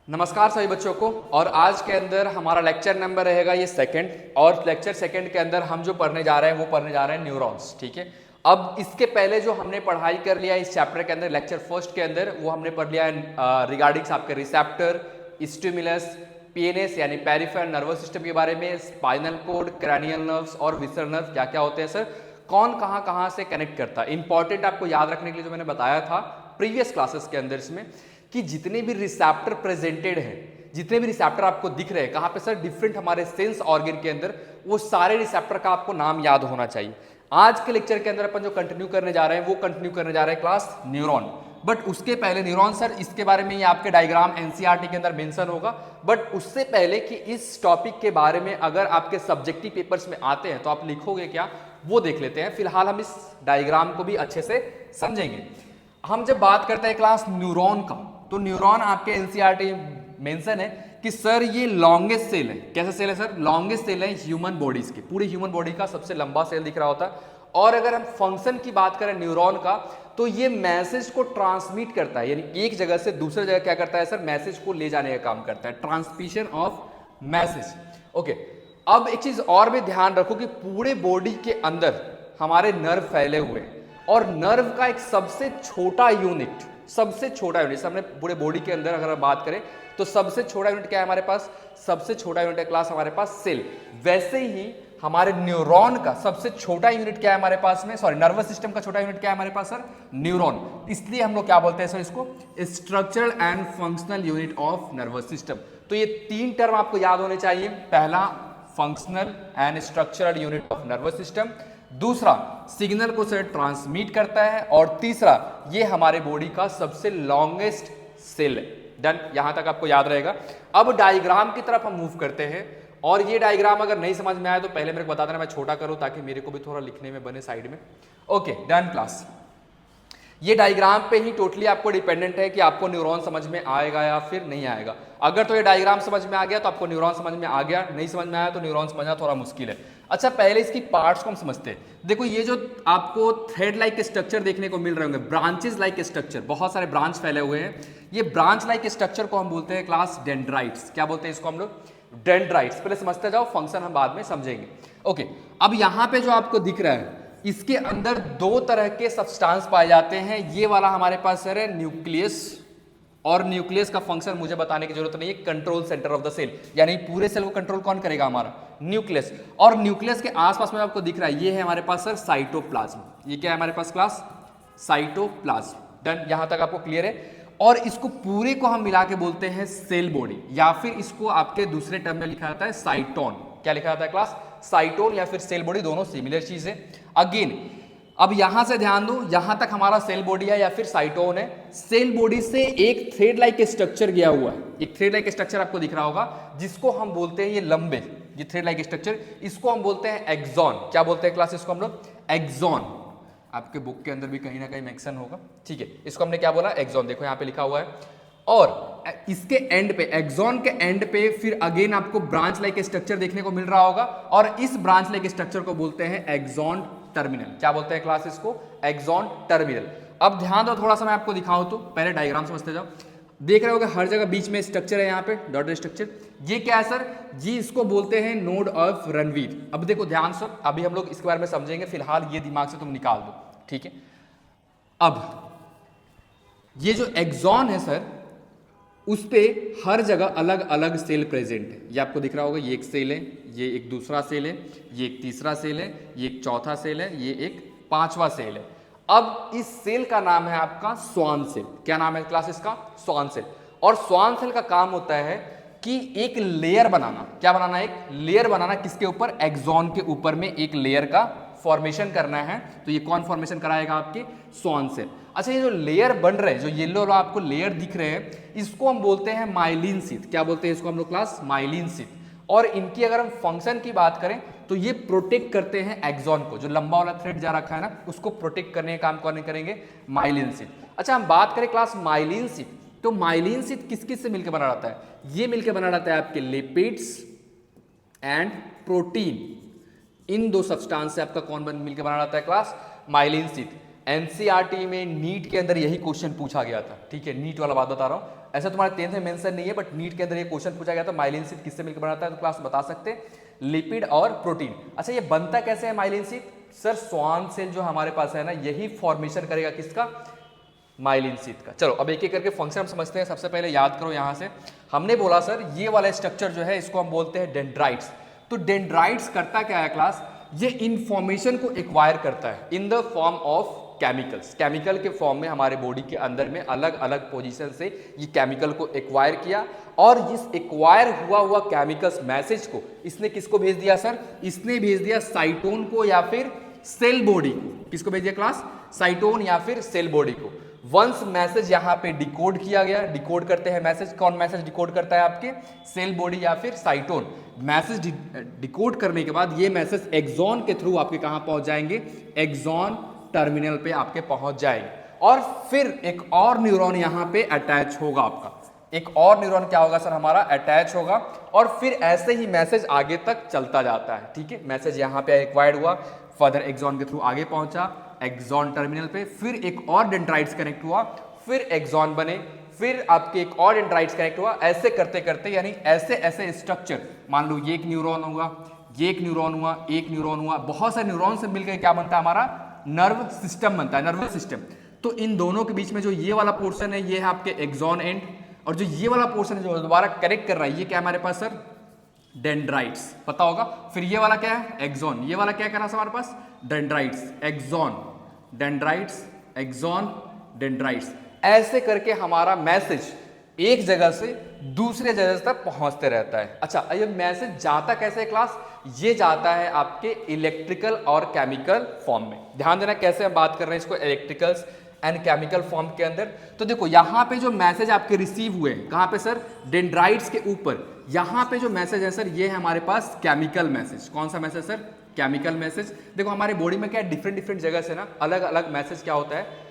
नमस्कार सभी बच्चों को। और आज के अंदर हमारा लेक्चर नंबर रहेगा ये सेकंड, और लेक्चर सेकंड के अंदर हम जो पढ़ने जा रहे हैं वो पढ़ने जा रहे हैं न्यूरॉन्स। ठीक है, अब इसके पहले जो हमने पढ़ाई कर लिया इस चैप्टर के अंदर लेक्चर फर्स्ट के अंदर, वो हमने पढ़ लिया है रिगार्डिंग आपके रिसेप्टर, स्टिमुलस, पीएनएस यानी पेरिफेरल नर्वस सिस्टम के बारे में, स्पाइनल कोड, क्रैनियल नर्व्स और विसरल नर्व क्या क्या होते हैं सर, कौन कहाँ से कनेक्ट करता है। इंपॉर्टेंट आपको याद रखने के लिए जो मैंने बताया था प्रीवियस क्लासेस के अंदर इसमें कि जितने भी रिसेप्टर प्रेजेंटेड हैं, जितने भी रिसेप्टर आपको दिख रहे हैं कहाँ पे सर, डिफरेंट हमारे सेंस ऑर्गन के अंदर, वो सारे रिसेप्टर का आपको नाम याद होना चाहिए। आज के लेक्चर के अंदर अपन जो कंटिन्यू करने जा रहे हैं वो कंटिन्यू करने जा रहे हैं क्लास न्यूरॉन। बट उसके पहले न्यूरॉन सर इसके बारे में ये आपके डायग्राम एनसीईआरटी के अंदर मेंशन होगा। बट उससे पहले कि इस टॉपिक के बारे में अगर आपके सब्जेक्टिव पेपर्स में आते हैं तो आप लिखोगे क्या, वो देख लेते हैं। फिलहाल हम इस डायग्राम को भी अच्छे से समझेंगे। हम जब बात करते हैं क्लास न्यूरॉन का, तो न्यूरॉन आपके एनसीईआरटी मेंशन है कि सर ये लॉन्गेस्ट सेल है। कैसा सेल है सर? लॉन्गेस्ट सेल है ह्यूमन बॉडीज के, पूरे ह्यूमन बॉडी का सबसे लंबा सेल दिख रहा होता है। और अगर हम फंक्शन की बात करें न्यूरॉन का, तो ये मैसेज को ट्रांसमिट करता है, यानी एक जगह से दूसरे जगह क्या करता है सर, मैसेज को ले जाने का काम करता है, ट्रांसमिशन ऑफ मैसेज। ओके, अब एक चीज और भी ध्यान रखो कि पूरे बॉडी के अंदर हमारे नर्व फैले हुए हैं, और नर्व का एक सबसे छोटा यूनिट हमने पूरे बॉडी के अंदर अगर बात करें तो सबसे छोटा यूनिट क्या है हमारे पास? सबसे छोटा यूनिट है क्लास हमारे पास सेल। वैसे ही हमारे न्यूरॉन का सबसे छोटा यूनिट क्या है हमारे पास में, सॉरी नर्वस सिस्टम का छोटा यूनिट क्या है हमारे पास सर? न्यूरॉन। इसलिए हम लोग क्या बोलते हैं सर इसको? Structural and functional unit of nervous system. तो ये तीन टर्म आपको याद होने चाहिए। पहला functional and structural unit of nervous system, दूसरा सिग्नल को सर ट्रांसमिट करता है, और तीसरा ये हमारे बॉडी का सबसे लॉन्गेस्ट सेल है। डन, यहां तक आपको याद रहेगा। अब डायग्राम की तरफ हम मूव करते हैं, और ये डायग्राम अगर नहीं समझ में आया तो पहले मेरे को बता देना, मैं छोटा करूं ताकि मेरे को भी थोड़ा लिखने में बने साइड में। ओके डन क्लास, ये डायग्राम पे ही टोटली आपको डिपेंडेंट है कि आपको न्यूरॉन समझ में आएगा या फिर नहीं आएगा। अगर तो ये डायग्राम समझ में आ गया तो आपको न्यूरॉन समझ में आ गया, नहीं समझ में आया तो न्यूरॉन समझना थोड़ा मुश्किल है। अच्छा, पहले इसकी पार्ट्स को हम समझते हैं। देखो ये जो आपको थ्रेड लाइक स्ट्रक्चर देखने को मिल रहे होंगे, ब्रांचेस लाइक स्ट्रक्चर, बहुत सारे ब्रांच फैले हुए हैं, ये ब्रांच लाइक स्ट्रक्चर को हम बोलते हैं क्लास डेंड्राइट्स। क्या बोलते हैं इसको हम लोग? डेंड्राइट्स। पहले समझते जाओ, फंक्शन हम बाद में समझेंगे। ओके, अब यहाँ पे जो आपको दिख रहा है इसके अंदर दो तरह के सब्सटेंस पाए जाते हैं। ये वाला हमारे पास सर है न्यूक्लियस, और न्यूक्लियस का फंक्शन मुझे बताने की जरूरत नहीं है, control centre of the cell, यानी पूरे सेल को कंट्रोल कौन करेगा? हमारा न्यूक्लियस। और न्यूक्लियस के आसपास में आपको दिख रहा है ये है हमारे पास सर साइटोप्लाज्म। ये क्या है हमारे पास क्लास? साइटोप्लाज्म। डन, यहां तक आपको क्लियर है। और इसको पूरे को हम मिला के बोलते हैं सेल बॉडी, या फिर इसको आपके दूसरे टर्म में लिखा जाता है साइटोन। क्या लिखा जाता है क्लास? साइटोन या फिर सेल बॉडी, दोनों सिमिलर चीज है। अगेन अब यहां से ध्यान दो, यहां तक हमारा सेल बॉडी है या फिर साइटोन है। सेल बॉडी से एक थ्रेड लाइक स्ट्रक्चर गया हुआ है, एक थ्रेड लाइक स्ट्रक्चर आपको दिख रहा होगा, जिसको हम बोलते हैं ये लंबे, ये थ्रेड लाइक स्ट्रक्चर, इसको हम बोलते हैं एक्सॉन। क्या बोलते हैं क्लास इसको हम लोग? एक्सॉन। आपके बुक के अंदर भी कहीं ना कहीं मेंशन होगा, ठीक है। इसको हमने क्या बोला? एक्सॉन। देखो यहाँ पे लिखा हुआ है। और इसके एंड पे, एक्सॉन के एंड पे फिर अगेन आपको ब्रांच लाइक स्ट्रक्चर देखने को मिल रहा होगा, और इस ब्रांच लाइक स्ट्रक्चर को बोलते हैं एक्सॉन टर्मिनल। क्या बोलते हैं क्लास इसको? Axon terminal. अब ध्यान दो, थोड़ा सा मैं आपको दिखाऊं तो पहले डायग्राम समझते जाओ। देख रहे हो हर जगह बीच में स्ट्रक्चर है, यहाँ पे डॉटेड स्ट्रक्चर। ये क्या है सर? जी इसको बोलते हैं नोड ऑफ रणवीर। अब देखो ध्यान से, अभी हम लोग इसके बारे में समझेंगे, फिलहाल ये दिमाग से तुम निकाल दो, ठीक है। अब ये जो एक्सॉन है सर, उस पे हर जगह अलग अलग सेल प्रेजेंट है। ये आपको दिख रहा होगा, ये एक सेल है, ये एक दूसरा सेल है, ये एक तीसरा सेल है, ये एक चौथा सेल है, ये एक पांचवा सेल है। अब इस सेल का नाम है आपका स्वान सेल। क्या नाम है क्लास इसका? Schwann cell. और स्वान सेल का काम होता है कि एक लेयर बनाना। क्या बनाना? एक लेयर बनाना। किसके ऊपर? एक्सॉन के ऊपर में एक लेयर का फॉर्मेशन करना है। तो ये कौन फॉर्मेशन कराएगा? आपके स्वान सेल। अच्छा, ये जो लेयर बन रहे हैं, जो येलो आपको लेयर दिख रहे हैं, इसको हम बोलते हैं माइलिन शीथ। क्या बोलते हैं इसको हम लोग क्लास? Myelin sheath. और इनकी अगर हम फंक्शन की बात करें तो ये प्रोटेक्ट करते हैं एक्सॉन को, जो लंबा वाला थ्रेड जा रखा है ना, उसको प्रोटेक्ट करने का काम कौन करेंगे? Myelin sheath. अच्छा, हम बात करें क्लास माइलिन शीथ, तो माइलिन शीथ किस किस से मिलकर बना रहता है? ये मिलकर बना रहता है आपके लिपिड्स एंड प्रोटीन। इन दो सब्सटेंस से आपका कौन मिलकर बना रहता है क्लास? Myelin sheath. एनसीईआरटी में नीट के अंदर यही क्वेश्चन पूछा गया था, ठीक है, नीट वाला बात बता रहा हूँ। ऐसा तुम्हारे 10th में मेंशन नहीं है, बट नीट के अंदर ये क्वेश्चन पूछा गया था, माइलिन शीथ किससे मिलकर बनाता है, तो क्लास बता सकते हैं, लिपिड और प्रोटीन। अच्छा, ये बनता कैसे है myelin sheath? Sir Schwann cell जो हमारे पास है ना, यही फॉर्मेशन करेगा किसका? माइलिन शीथ का। चलो अब एक एक करके फंक्शन हम समझते हैं। सबसे पहले याद करो, यहां से हमने बोला सर ये वाला स्ट्रक्चर जो है इसको हम बोलते हैं डेंड्राइट्स। तो डेंड्राइट्स करता क्या है क्लास? ये इंफॉर्मेशन को एक्वायर करता है in the form of chemicals. Chemical के फॉर्म में हमारे बॉडी के अंदर में अलग अलग पोजीशन से ये केमिकल को एक्वायर किया, और इस एक्वायर हुआ केमिकल्स मैसेज को इसने किसको भेज दिया सर? इसने भेज दिया साइटोन को या फिर सेल बॉडी को। किसको भेज दिया क्लास? साइटोन या फिर सेल बॉडी को। वंस मैसेज यहाँ पे डिकोड किया गया, डिकोड करते हैं मैसेज, कौन मैसेज डिकोड करता है? आपके सेल बॉडी या फिर साइटोन। मैसेज डिकोड करने के बाद ये मैसेज एक्सॉन के थ्रू आपके कहां पहुंच जाएंगे? एक्सॉन टर्मिनल पे आपके पहुंच जाएंगे, और फिर एक और न्यूरॉन यहां पे अटैच होगा आपका। एक और न्यूरॉन क्या होगा सर? हमारा अटैच होगा, और फिर ऐसे ही मैसेज आगे तक चलता जाता है, ठीक है। मैसेज यहां पे एक्वायर्ड हुआ, फर्दर एक्सॉन के थ्रू आगे पहुंचा एक्सॉन टर्मिनल पे, फिर एक और डेंड्राइट्स कनेक्ट हुआ, फिर एक्सॉन बने, फिर आपके एक और डेंड्राइट्स कनेक्ट हुआ। ऐसे करते करते, यानी ऐसे ऐसे स्ट्रक्चर, मान लो ये एक न्यूरॉन हुआ, ये एक न्यूरॉन हुआ, एक न्यूरॉन हुआ, बहुत सारे न्यूरॉन से मिलकर क्या बनता है? हमारा नर्व सिस्टम बनता है, नर्वस सिस्टम। तो इन दोनों के बीच में जो ये वाला पोर्शन है, ये है आपके एक्सॉन एंड, और जो ये वाला पोर्शन है जो दोबारा कनेक्ट कर रहा है, ये क्या है हमारे पास सर? डेंड्राइट्स, पता होगा। फिर ये वाला क्या है? एक्सॉन। ये वाला क्या कर रहा है हमारे पास? Dendrites, axon, dendrites, axon, dendrites. ऐसे करके हमारा मैसेज एक जगह से दूसरे जगह तक पहुंचते रहता है। अच्छा, ये मैसेज जाता कैसे है क्लास? ये जाता है आपके इलेक्ट्रिकल और केमिकल फॉर्म में। ध्यान देना कैसे हम बात कर रहे हैं इसको, इलेक्ट्रिकल्स एंड केमिकल फॉर्म के अंदर। तो देखो यहाँ पे जो मैसेज आपके रिसीव हुए हैं, कहाँ पे सर? डेंड्राइट्स के ऊपर। यहाँ पे जो मैसेज है सर, ये है हमारे पास केमिकल मैसेज। कौन सा मैसेज सर? Chemical message. देखो हमारे बॉडी में क्या डिफरेंट डिफरेंट जगह से ना अलग अलग मैसेज क्या होता है?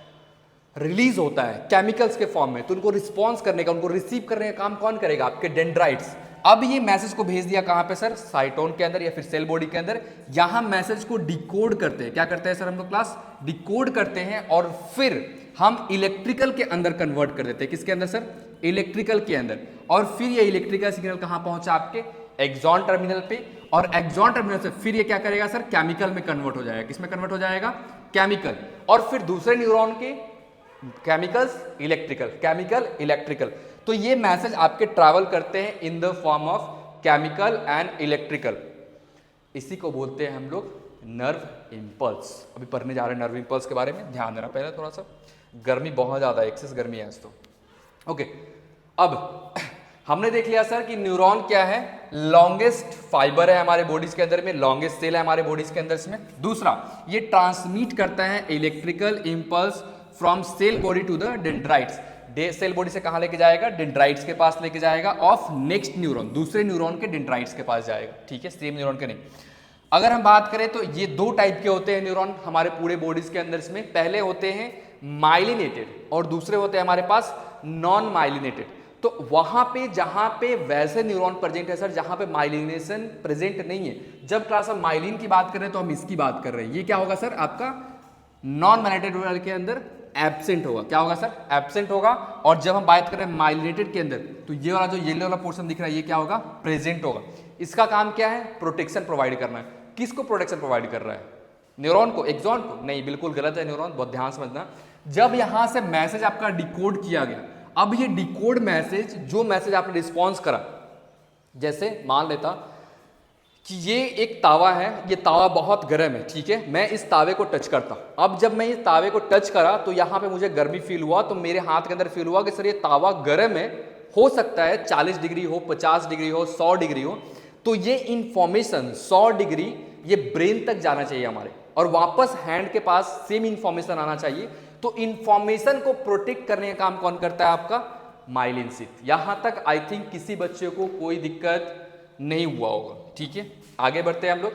रिलीज होता है केमिकल्स के फॉर्म में। तो उनको रिस्पॉन्स करने का, उनको रिसीव करने का काम कौन करेगा? आपके डेंड्राइट्स। अब ये मैसेज को भेज दिया कहां पे सर? साइटोन के अंदर या फिर सेल बॉडी के अंदर। यहां मैसेज को डिकोड करते हैं। क्या करते हैं सर हम लोग क्लास? डिकोड करते हैं, और फिर हम इलेक्ट्रिकल के अंदर कन्वर्ट कर देते हैं। किसके अंदर सर? इलेक्ट्रिकल के अंदर। और फिर ये इलेक्ट्रिकल सिग्नल कहां पहुंचा? आपके एक्सॉन टर्मिनल पे, और एक्सॉन टर्मिनल से फिर ये क्या करेगा सर? केमिकल में कन्वर्ट हो जाएगा। किसमें कन्वर्ट हो जाएगा? केमिकल। और फिर दूसरे न्यूरॉन के केमिकल्स, इलेक्ट्रिकल, केमिकल, इलेक्ट्रिकल। तो ये मैसेज आपके ट्रैवल करते हैं in the form of chemical and electrical. इसी को बोलते हैं हम लोग नर्व इंपल्स। अभी पढ़ने जा रहे हैं नर्व इंपल्स के बारे में, ध्यान देना। पहले थोड़ा सा गर्मी बहुत ज्यादा है, एक्सेस गर्मी है आज तो। ओके, अब हमने देख लिया सर कि न्यूरॉन क्या है? लॉन्गेस्ट फाइबर है हमारे बॉडीज के अंदर में, लॉन्गेस्ट सेल है हमारे बॉडीज के अंदर इसमें। दूसरा, ये ट्रांसमिट करता है electrical impulse from cell body to the dendrites. Cell body से कहां लेके जाएगा? डेंड्राइट्स के पास लेके जाएगा, ऑफ नेक्स्ट न्यूरॉन, दूसरे न्यूरॉन के डेंड्राइट्स के पास जाएगा, ठीक है, सेम न्यूरॉन के नहीं। अगर हम बात करें तो ये दो टाइप के होते हैं न्यूरॉन हमारे पूरे बॉडीज के अंदर इसमें। पहले होते हैं माइलिनेटेड, और दूसरे होते हैं हमारे पास नॉन माइलिनेटेड। तो वहां पे जहां पे वैसे न्यूरॉन प्रेजेंट है सर जहां पे माइलिनेशन प्रेजेंट नहीं है। जब क्लास हम माइलिन की बात कर रहे हैं तो हम इसकी बात कर रहे हैं। ये क्या होगा सर? आपका नॉन माइलिनेटेड के अंदर एब्सेंट होगा। क्या होगा सर? एब्सेंट होगा। और जब हम बात कर रहे हैं माइलिनेटेड के अंदर, तो ये वाला जो येलो वाला पोर्शन दिख रहा है, ये क्या होगा? प्रेजेंट होगा। इसका काम क्या है? प्रोटेक्शन प्रोवाइड करना है। किसको प्रोटेक्शन प्रोवाइड कर रहा है? न्यूरॉन को, एक्सॉन को? नहीं, बिल्कुल गलत है न्यूरॉन, बहुत ध्यान समझना। जब यहां से मैसेज आपका डिकोड किया गया, अब ये डिकोड मैसेज, जो मैसेज आपने रिस्पॉन्स करा, जैसे मान लेता कि ये एक तावा है, ये तावा बहुत गर्म है, ठीक है, मैं इस तावे को टच करता। अब जब मैं इस तावे को टच करा तो यहाँ पे मुझे गर्मी फील हुआ, तो मेरे हाथ के अंदर फील हुआ कि सर ये तावा गर्म है, हो सकता है 40 डिग्री हो, 50 डिग्री हो, 100 डिग्री हो। तो ये इंफॉर्मेशन 100 डिग्री ये ब्रेन तक जाना चाहिए हमारे, और वापस हैंड के पास सेम इंफॉर्मेशन आना चाहिए। तो इंफॉर्मेशन को प्रोटेक्ट करने का काम कौन करता है? आपका माइलिन शीथ। यहां तक आई थिंक किसी बच्चे को कोई दिक्कत नहीं हुआ होगा, ठीक है। आगे बढ़ते हैं हम लोग।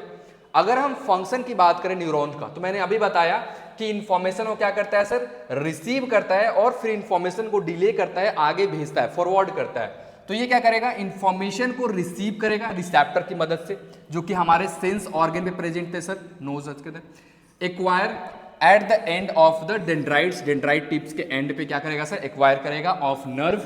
अगर हम फंक्शन की बात करें न्यूरॉन का, तो मैंने अभी बताया कि इंफॉर्मेशन को क्या करता है सर? रिसीव करता है, और फिर इंफॉर्मेशन को डिले करता है, आगे भेजता है, फॉरवर्ड करता है। तो ये क्या करेगा? इंफॉर्मेशन को रिसीव करेगा रिसेप्टर की मदद से, जो कि हमारे सेंस ऑर्गन में प्रेजेंट है सर, नोज के अंदर। Acquire at the end of the dendrites, dendrite tips के एंड पे क्या करेगा सर, एक्वायर करेगा of nerve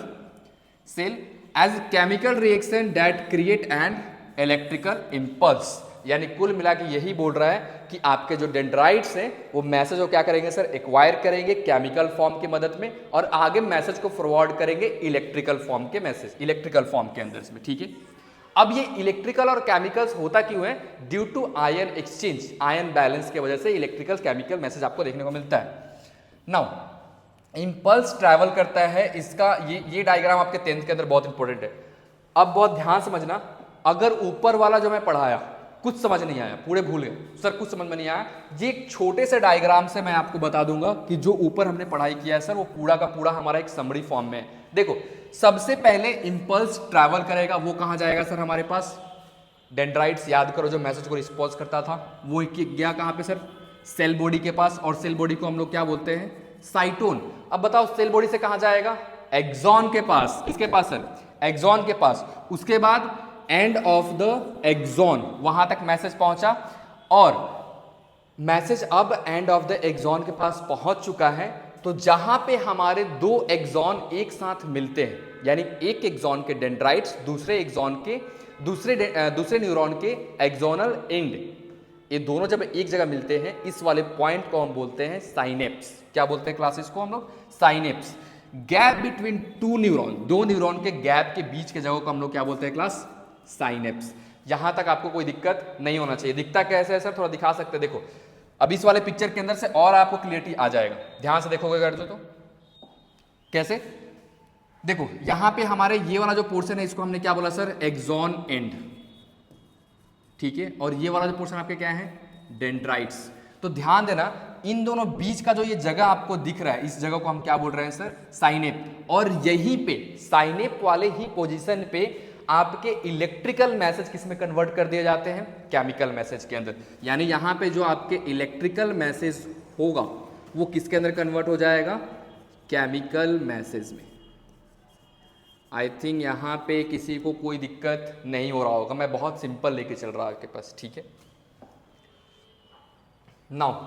cell as chemical reaction that create an electrical impulse. यानी कुल मिला के यही बोल रहा है कि आपके जो डेंड्राइट्स हैं वो मैसेज को क्या करेंगे सर, एक्वायर करेंगे केमिकल फॉर्म की मदद में और आगे मैसेज को फॉरवर्ड करेंगे इलेक्ट्रिकल फॉर्म के मैसेज, इलेक्ट्रिकल फॉर्म के अंदर में, ठीक है। अब ये इलेक्ट्रिकल और केमिकल्स होता क्यों है, due to ion exchange, ion balance की वजह से इलेक्ट्रिकल केमिकल मैसेज आपको देखने को मिलता है। नाउ इंपल्स ट्रैवल करता है, इसका ये डायग्राम आपके 10th के अंदर बहुत इंपॉर्टेंट है। अब बहुत ध्यान समझना, अगर ऊपर वाला जो मैं पढ़ाया कुछ समझ नहीं आया, पूरे भूल गए सर, कुछ समझ में नहीं आया, ये एक छोटे से डायग्राम से मैं आपको बता दूंगा कि जो ऊपर हमने पढ़ाई किया है सर वो पूरा का पूरा हमारा एक समरी फॉर्म में है। देखो सबसे पहले इंपल्स ट्रैवल करेगा, वो कहां जाएगा सर, हमारे पास डेंड्राइट्स, याद करो जो मैसेज को रिस्पॉन्स करता था वो गया कहां पे सर, सेल बॉडी के पास, और सेल बॉडी को हम लोग क्या बोलते हैं, साइटोन। अब बताओ सेल बॉडी से कहां जाएगा, एक्सॉन के पास, किसके पास सर, एक्सॉन के पास। उसके बाद एंड ऑफ द एक्सॉन, वहां तक मैसेज पहुंचा और मैसेज अब एंड ऑफ द एक्सॉन के पास पहुंच चुका है। तो जहां पे हमारे दो एक्सॉन एक साथ मिलते हैं, यानी एक एक्सॉन के डेंड्राइट्स दूसरे एक्सॉन के दूसरे न्यूरॉन के एक्सोनल एंड, ये दोनों जब एक जगह मिलते हैं, इस वाले पॉइंट को हम बोलते हैं साइनेप्स। क्या बोलते हैं क्लासेस को हम लोग, synapse. Gap between two neuron, दो न्यूरॉन के गैप के बीच के जगह को हम लोग क्या बोलते हैं क्लास, साइनेप्स। यहां तक आपको कोई दिक्कत नहीं होना चाहिए। दिखता कैसे है सर, थोड़ा दिखा सकते हैं, देखो अब इस वाले पिक्चर के अंदर से और आपको क्लियरिटी आ जाएगा, ध्यान से देखोगे अगर तो कैसे, देखो यहां पे हमारे ये वाला जो पोर्शन है इसको हमने क्या बोला सर, एक्सॉन एंड, ठीक है, और ये वाला जो पोर्शन आपके क्या है, डेंड्राइट्स। तो ध्यान देना इन दोनों बीच का जो ये जगह आपको दिख रहा है, इस जगह को हम क्या बोल रहे हैं सर, साइनेप। और यहीं पे साइनेप वाले ही पोजीशन पे आपके इलेक्ट्रिकल मैसेज किस में कन्वर्ट कर दिए जाते हैं, केमिकल मैसेज के अंदर। यानी यहां पे जो आपके इलेक्ट्रिकल मैसेज होगा वो किसके अंदर कन्वर्ट हो जाएगा, केमिकल मैसेज में। आई थिंक यहां पे किसी को कोई दिक्कत नहीं हो रहा होगा, मैं बहुत सिंपल लेके चल रहा आपके पास, ठीक है। नाउ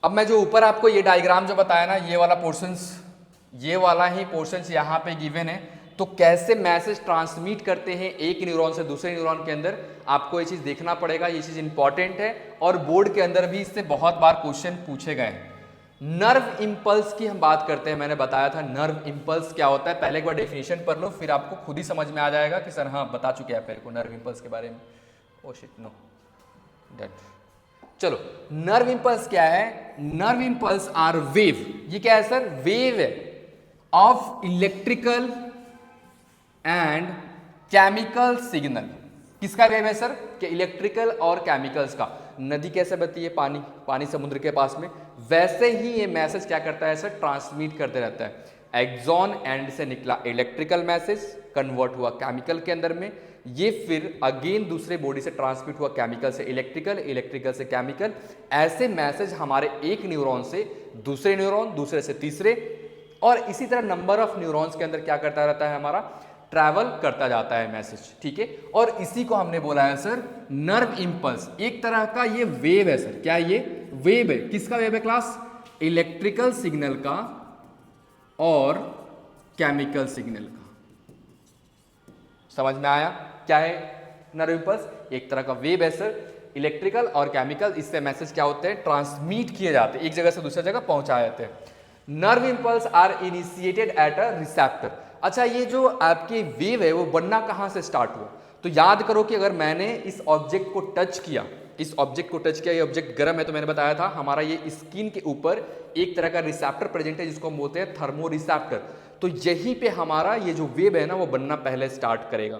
अब मैं जो ऊपर आपको ये डायग्राम जो बताया ना, ये वाला पोर्शंस, ये वाला ही पोर्शंस यहां पे गिवन है। तो कैसे मैसेज ट्रांसमिट करते हैं एक न्यूरॉन से दूसरे न्यूरॉन के अंदर, आपको ये चीज देखना पड़ेगा, ये चीज इंपॉर्टेंट है और बोर्ड के अंदर भी इससे बहुत बार क्वेश्चन पूछे गए हैं। नर्व इंपल्स की हम बात करते हैं, मैंने बताया था नर्व इंपल्स क्या होता है, पहले एक बार डेफिनेशन पढ़ लो फिर आपको खुद ही समझ में आ जाएगा कि सर हाँ बता चुके हैं पहले को नर्व इंपल्स के बारे में। ओ शिट नो दैट, चलो नर्व इंपल्स क्या है, नर्व इंपल्स आर वेव, ये क्या है sir, wave of electrical and chemical signal. किसका वेव है सर, कि इलेक्ट्रिकल और केमिकल्स का। नदी कैसे बहती है, पानी, पानी समुद्र के पास में, वैसे ही ये मैसेज क्या करता है सर, ट्रांसमिट करते रहता है। एक्सॉन एंड से निकला इलेक्ट्रिकल मैसेज, कन्वर्ट हुआ केमिकल के अंदर में, ये फिर अगेन दूसरे बॉडी से ट्रांसमिट हुआ केमिकल से इलेक्ट्रिकल, इलेक्ट्रिकल से केमिकल। ऐसे मैसेज हमारे एक न्यूरॉन से दूसरे न्यूरॉन, दूसरे से तीसरे, और इसी तरह नंबर ऑफ न्यूरॉन्स के अंदर क्या करता रहता है, हमारा ट्रैवल करता जाता है मैसेज, ठीक है। और इसी को हमने बोला है सर नर्व इंपल्स। एक तरह का ये वेव है सर, क्या ये वेव है, किसका वेव है क्लास, इलेक्ट्रिकल सिग्नल का और केमिकल सिग्नल का। समझ में आया क्या है नर्व इंपल्स, एक तरह का वेव है सर, इलेक्ट्रिकल और केमिकल, इससे मैसेज क्या होते हैं, ट्रांसमिट किए जाते हैं, एक जगह से दूसरी जगह पहुंचाए जाते हैं। Nerve impulse are initiated at a receptor. अच्छा ये जो आपकी वेव है वो बनना कहां से स्टार्ट हुआ, तो याद करो कि अगर मैंने इस ऑब्जेक्ट को टच किया, इस ऑब्जेक्ट को टच किया, ये ऑब्जेक्ट गर्म है, तो मैंने बताया था हमारा ये स्किन के ऊपर एक तरह का रिसेप्टर प्रेजेंट है जिसको हम बोलते हैं थर्मो रिसेप्टर। तो यहीं पे हमारा ये जो वेव है ना वो बनना पहले स्टार्ट करेगा।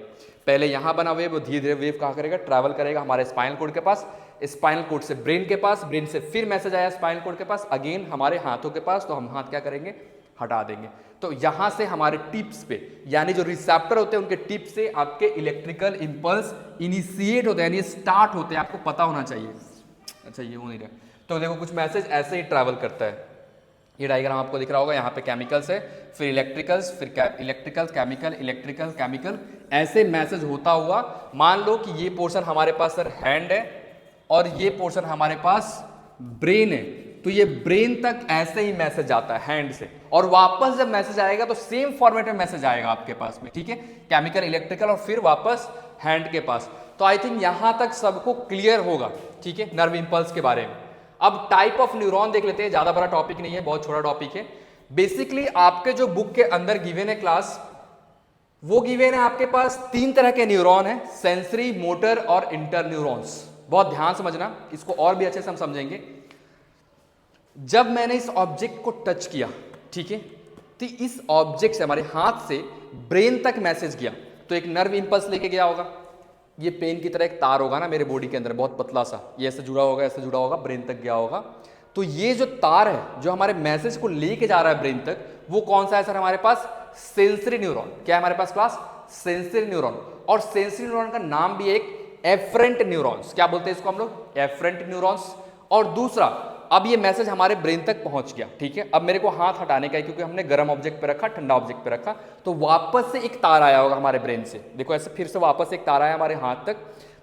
पहले यहाँ बना वेव, धीरे धीरे वेव कहाँ करेगा, ट्रैवल करेगा हमारे स्पाइनल कोड के पास, स्पाइनल कोड से ब्रेन के पास, ब्रेन से फिर मैसेज आया स्पाइनल कोड के पास, अगेन हमारे हाथों के पास, तो हम हाथ क्या करेंगे, हटा देंगे। तो यहां से हमारे टिप्स पे, यानी जो रिसेप्टर होते हैं उनके टिप से आपके इलेक्ट्रिकल इंपल्स इनिशिएट होते हैं, यानी स्टार्ट होते हैं, आपको पता होना चाहिए। अच्छा ये हो नहीं रहा, तो देखो कुछ मैसेज ऐसे ही ट्रैवल करता है। ये डायग्राम आपको दिख रहा होगा, यहाँ पे केमिकल्स है, फिर इलेक्ट्रिकल्स, फिर इलेक्ट्रिकल केमिकल, इलेक्ट्रिकल केमिकल, ऐसे मैसेज होता हुआ, मान लो कि ये पोर्शन हमारे पास सर हैंड है और ये पोर्शन हमारे पास ब्रेन है तो ये ब्रेन तक ऐसे ही मैसेज आता है हैंड से, और वापस जब मैसेज आएगा तो सेम फॉर्मेट में मैसेज आएगा आपके पास में, ठीक है, केमिकल, इलेक्ट्रिकल, और फिर वापस हैंड के पास। तो आई थिंक यहां तक सबको क्लियर होगा, ठीक है, नर्व इंपल्स के बारे में। अब टाइप ऑफ न्यूरॉन देख लेते हैं, ज्यादा बड़ा टॉपिक नहीं है, बहुत छोटा टॉपिक है। बेसिकली आपके जो बुक के अंदर गिवन है क्लास, वो गिवन है आपके पास 3 तरह के न्यूरॉन है, सेंसरी, मोटर और इंटर न्यूरॉन्स। बहुत ध्यान समझना, इसको और भी अच्छे से हम समझेंगे। जब मैंने इस ऑब्जेक्ट को टच किया, ठीक है, तो इस ऑब्जेक्ट से, हमारे हाथ से ब्रेन तक मैसेज गया, तो एक नर्व इंपल्स लेके गया होगा। ये पेन की तरह एक तार होगा ना मेरे बॉडी के अंदर, बहुत पतला सा, ये ऐसे जुड़ा होगा, ऐसे जुड़ा होगा, ब्रेन तक गया होगा। तो ये जो तार है जो हमारे मैसेज को लेके जा रहा है ब्रेन तक, वो कौन सा है सर? हमारे पास सेंसरी न्यूरॉन। क्या है हमारे पास क्लास? Sensory neuron. और सेंसरी न्यूरॉन का नाम भी एक एफरेंट न्यूरॉन्स, क्या बोलते हैं इसको हम लोग? Afferent neurons. और दूसरा, अब ये मैसेज हमारे ब्रेन तक पहुंच गया, ठीक है, अब मेरे को हाथ हटाने का है क्योंकि हमने गर्म ऑब्जेक्ट पे रखा, ठंडा ऑब्जेक्ट पे रखा, तो वापस से एक तार आया होगा हमारे ब्रेन से। देखो ऐसे फिर से वापस एक तार आया हमारे हाथ तक,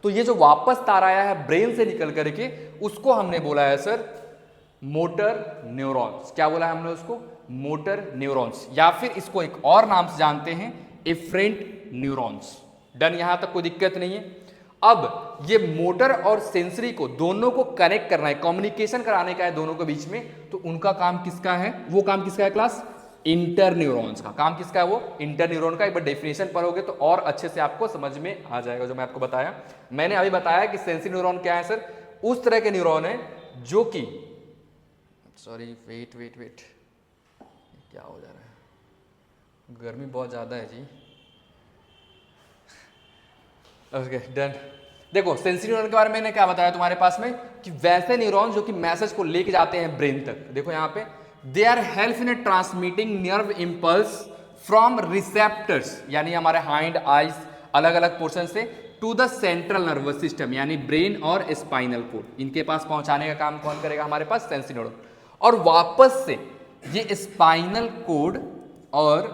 तो ये जो वापस तार आया है ब्रेन से निकल करके, उसको हमने बोला है सर मोटर न्यूरॉन्स। क्या बोला है हमने उसको? मोटर न्यूरॉन्स, या फिर इसको एक और नाम से जानते हैं एफरेंट न्यूरॉन्स। डन, यहां तक कोई दिक्कत नहीं है। अब ये मोटर और सेंसरी को दोनों को कनेक्ट करना है, कम्युनिकेशन कराने का है दोनों के बीच में, तो उनका काम किसका है? वो काम किसका है क्लास? इंटर न्यूरॉन्स का। काम किसका है? वो इंटर न्यूरॉन का। एक बार डेफिनेशन पढ़ोगे तो और अच्छे से आपको समझ में आ जाएगा जो मैं आपको बताया। मैंने अभी बताया कि सेंसरी न्यूरॉन क्या है सर? उस तरह के न्यूरॉन है जो कि, सॉरी वेट, क्या हो जा रहा है? गर्मी बहुत ज्यादा है जी। Okay done. देखो सेंसरी न्यूरॉन के बारे में मैंने क्या बताया तुम्हारे पास में, कि वैसे न्यूरॉन जो कि मैसेज को लेके जाते हैं ब्रेन तक। देखो यहाँ पे, they are help in transmitting nerve impulse from receptors, यानी हमारे हाइंड आइज अलग अलग पोर्शन से, to the central nervous system, यानी ब्रेन और स्पाइनल कोड। इनके पास पहुंचाने का काम कौन करेगा? हमारे पास सेंसरी न्यूरॉन। और वापस से ये स्पाइनल कोड और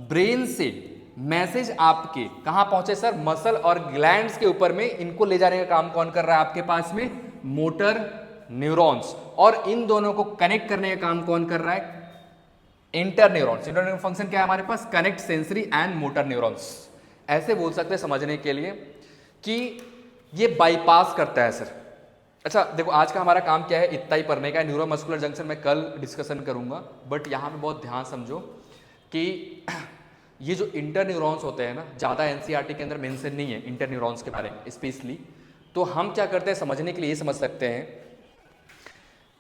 ब्रेन से मैसेज आपके कहां पहुंचे सर? मसल और ग्लैंड्स के ऊपर में, इनको ले जाने का काम कौन कर रहा है आपके पास में? Motor neurons. और इन दोनों को कनेक्ट करने का काम कौन कर रहा है? Inter neurons. Inter neuron function क्या है हमारे पास? Connect sensory and motor neurons. ऐसे बोल सकते हैं समझने के लिए कि ये बाईपास करता है सर। अच्छा देखो, आज का हमारा काम क्या है? इतना ही पढ़ने का है। न्यूरोमस्कुलर जंक्शन मैं कल डिस्कशन करूंगा, बट यहाँ पे बहुत ध्यान समझो कि ये जो इंटर न्यूरॉन्स होते हैं ना, ज़्यादा एनसीईआरटी के अंदर मेंशन नहीं है इंटर न्यूरॉन्स के बारे में स्पेशली। तो हम क्या करते हैं समझने के लिए, ये समझ सकते हैं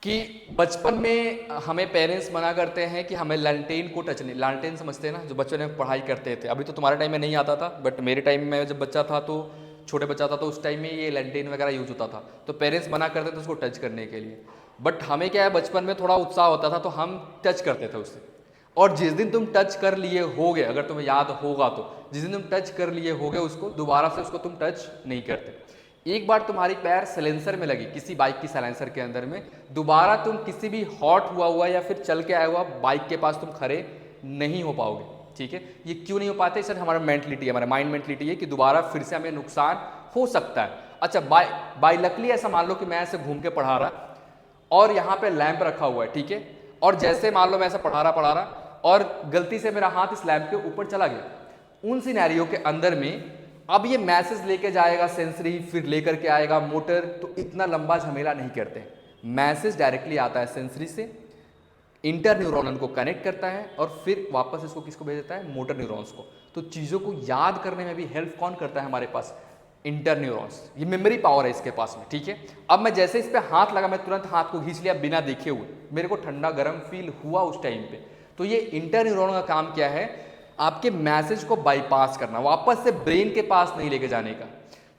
कि बचपन में हमें पेरेंट्स मना करते हैं कि हमें लालटेन को टच नहीं, लालटेन समझते हैं ना, जो बच्चों ने पढ़ाई करते थे। अभी तो तुम्हारे टाइम में नहीं आता था, बट मेरे टाइम में जब बच्चा था, तो छोटे बच्चा था, तो उस टाइम में ये लालटेन वगैरह यूज होता था, तो पेरेंट्स मना करते थे उसको टच करने के लिए। बट हमें क्या है, बचपन में थोड़ा उत्साह होता था, तो हम टच करते थे उससे। और जिस दिन तुम टच कर लिए होगे, अगर तुम्हें याद होगा तो, जिस दिन तुम टच कर लिए होगे उसको, दोबारा से उसको तुम टच नहीं करते। एक बार तुम्हारी पैर साइलेंसर में लगी, किसी बाइक की साइलेंसर के अंदर में, दोबारा तुम किसी भी हॉट हुआ या फिर चल के आया हुआ बाइक के पास तुम खड़े नहीं हो पाओगे, ठीक है। ये क्यों नहीं हो पाते सर? हमारा मेंटलिटी है, हमारा माइंड मेंटलिटी है कि दोबारा फिर से हमें नुकसान हो सकता है। अच्छा बाय लकली ऐसा मान लो कि मैं ऐसे घूम के पढ़ा रहा और यहाँ पे लैंप रखा हुआ है, ठीक है, और जैसे मान लो मैं ऐसा पढ़ा रहा और गलती से मेरा हाथ इस लैंप के ऊपर चला गया, उन सिनेरियो के अंदर में अब ये मैसेज लेके जाएगा सेंसरी, फिर लेकर के आएगा मोटर, तो इतना लंबा झमेला नहीं करते। मैसेज डायरेक्टली आता है सेंसरी से, इंटर न्यूरॉन को कनेक्ट करता है और फिर वापस इसको किसको भेज देता है? मोटर न्यूरॉन्स को। तो चीज़ों को याद करने में भी हेल्प कौन करता है हमारे पास? Inter neurons. ये मेमोरी पावर है इसके पास में, ठीक है। अब मैं जैसे इस पे हाथ लगा, मैं तुरंत हाथ को खींच लिया बिना देखे हुए, मेरे को ठंडा गर्म फील हुआ उस टाइम पे। तो ये इंटर न्यूरॉन का काम क्या है? आपके मैसेज को बाईपास करना, वापस से ब्रेन के पास नहीं लेके जाने का।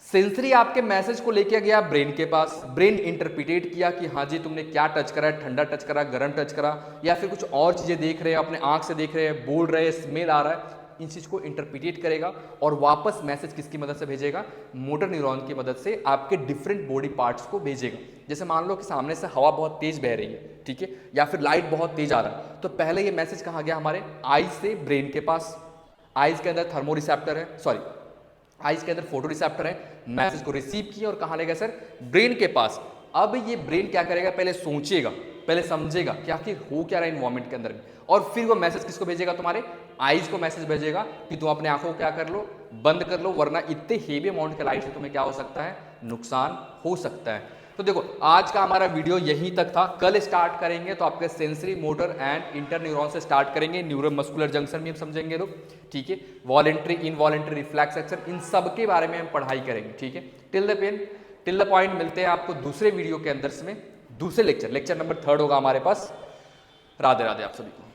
सेंसरी आपके मैसेज को लेके गया ब्रेन के पास, ब्रेन इंटरप्रिटेट किया कि हाँ जी तुमने क्या टच करा है, ठंडा टच करा, गर्म टच करा, या फिर कुछ और चीज़ें देख रहे हैं, अपने आंख से देख रहे हैं, बोल रहे हैं, स्मेल आ रहा है, इन चीज़ को इंटरप्रिटेट करेगा और वापस मैसेज किसकी मदद से भेजेगा? मोटर न्यूरॉन की मदद से आपके डिफरेंट बॉडी पार्ट्स को भेजेगा। जैसे मान लो कि सामने से हवा बहुत तेज बह रही है, ठीक है, या फिर लाइट बहुत तेज आ रहा है, तो पहले ये मैसेज कहाँ गया? हमारे आईज से ब्रेन के पास। आईज के अंदर थर्मो रिसेप्टर है, सॉरी आईज के अंदर फोटो रिसेप्टर है, मैसेज को रिसीव किया और कहाँ ले गया सर? ब्रेन के पास। अब ये ब्रेन क्या करेगा, पहले सोचेगा, पहले समझेगा कि आखिर हो क्या रहा है इन्वायरमेंट के अंदर में, और फिर वो मैसेज किसको भेजेगा, तुम्हारे आईज को मैसेज भेजेगा कि तुम अपने आंखों को क्या कर लो, बंद कर लो, वरना इतने हेवी अमाउंट के लाइट से तुम्हें क्या हो सकता है, नुकसान हो सकता है। तो देखो आज का हमारा वीडियो यहीं तक था। कल स्टार्ट करेंगे तो आपके sensory motor and inter neuron से स्टार्ट करेंगे, न्यूरोमस्कुलर जंक्शन भी हम समझेंगे लोग, ठीक है, वॉलेंट्री इनवॉलेंट्री रिफ्लेक्स एक्शन, इन सब के बारे में हम पढ़ाई करेंगे, ठीक है। टिल द पॉइंट मिलते हैं आपको दूसरे वीडियो के अंदर में, दूसरे लेक्चर नंबर 3 होगा हमारे पास। राधे राधे आप सभी को।